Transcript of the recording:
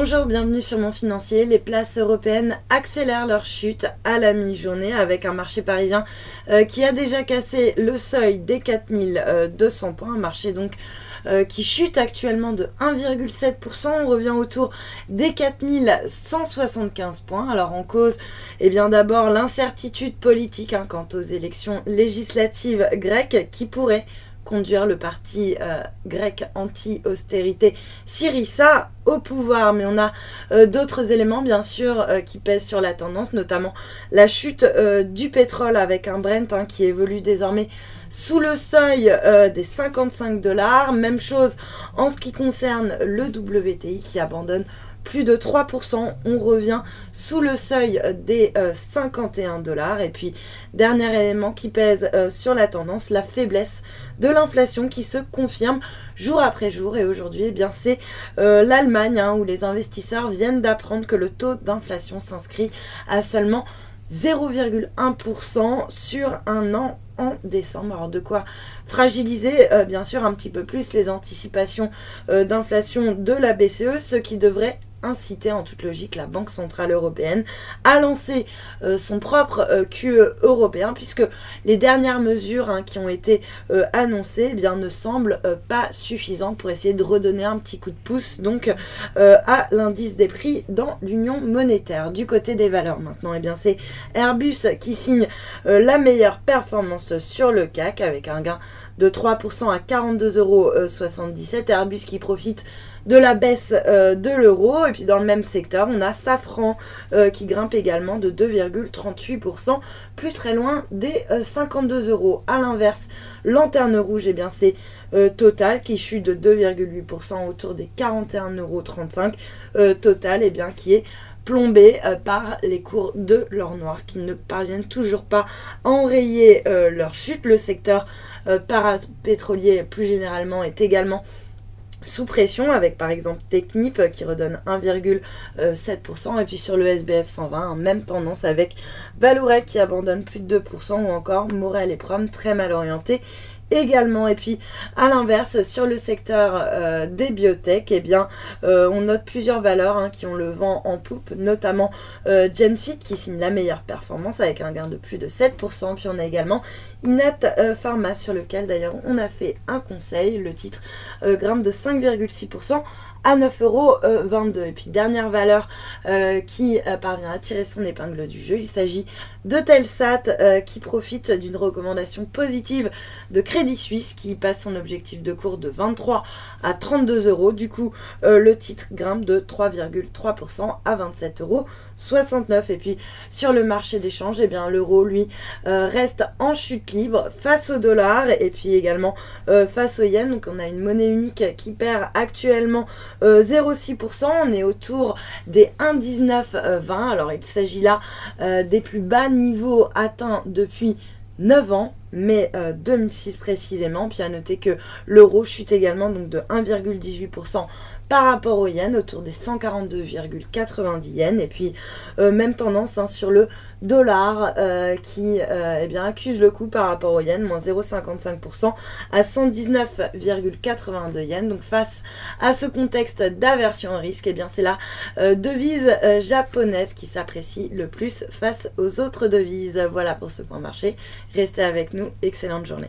Bonjour, bienvenue sur Mon Financier. Les places européennes accélèrent leur chute à la mi-journée avec un marché parisien qui a déjà cassé le seuil des 4200 points. Un marché donc qui chute actuellement de 1,7%. On revient autour des 4175 points. Alors en cause, eh bien d'abord l'incertitude politique quant aux élections législatives grecques qui pourraient conduire le parti grec anti-austérité Syriza au pouvoir. Mais on a d'autres éléments bien sûr qui pèsent sur la tendance, notamment la chute du pétrole avec un Brent qui évolue désormais sous le seuil des 55 $. Même chose en ce qui concerne le WTI qui abandonne plus de 3%, on revient sous le seuil des 51 $. Et puis, dernier élément qui pèse sur la tendance, la faiblesse de l'inflation qui se confirme jour après jour. Et aujourd'hui, eh bien, c'est l'Allemagne où les investisseurs viennent d'apprendre que le taux d'inflation s'inscrit à seulement 0,1% sur un an en décembre. Alors de quoi fragiliser bien sûr un petit peu plus les anticipations d'inflation de la BCE, ce qui devrait inciter en toute logique la Banque Centrale Européenne à lancer son propre QE européen, puisque les dernières mesures qui ont été annoncées ne semblent pas suffisantes pour essayer de redonner un petit coup de pouce donc à l'indice des prix dans l'union monétaire. Du côté des valeurs maintenant, c'est Airbus qui signe la meilleure performance sur le CAC avec un gain de 3% à 42,77 €. Airbus qui profite de la baisse de l'euro. Et puis dans le même secteur, on a Safran qui grimpe également de 2,38%, plus très loin des 52 €. À l'inverse, Lanterne Rouge, c'est Total qui chute de 2,8% autour des 41,35 €. Total qui est plombé par les cours de l'or noir qui ne parviennent toujours pas à enrayer leur chute. Le secteur parapétrolier plus généralement est également sous pression avec par exemple Technip qui redonne 1,7%. Et puis sur le SBF 120, même tendance avec Vallourec qui abandonne plus de 2% ou encore Morel et Prom très mal orientés également. Et puis à l'inverse, sur le secteur des biotech, on note plusieurs valeurs qui ont le vent en poupe, notamment Genfit qui signe la meilleure performance avec un gain de plus de 7%. Puis on a également Inat Pharma sur lequel d'ailleurs on a fait un conseil. Le titre grimpe de 5,6% à 9,22 €. Et puis dernière valeur qui parvient à tirer son épingle du jeu, il s'agit de Telsat qui profite d'une recommandation positive de Crédit Suisse qui passe son objectif de cours de 23 à 32 €. Du coup, le titre grimpe de 3,3% à 27,69 €. Et puis sur le marché d'échange, l'euro lui reste en chute libre face au dollar et puis également face au yen. Donc on a une monnaie unique qui perd actuellement 0,6%. On est autour des 1,1920. Alors il s'agit là des plus bas niveaux atteints depuis 9 ans, mai 2006 précisément. Puis à noter que l'euro chute également donc de 1,18% par rapport au yen, autour des 142,90 yens. Et puis même tendance sur le dollar qui accuse le coup par rapport au yen, moins 0,55% à 119,82 yens. Donc face à ce contexte d'aversion au risque, c'est la devise japonaise qui s'apprécie le plus face aux autres devises. Voilà pour ce point marché. Restez avec nous, excellente journée.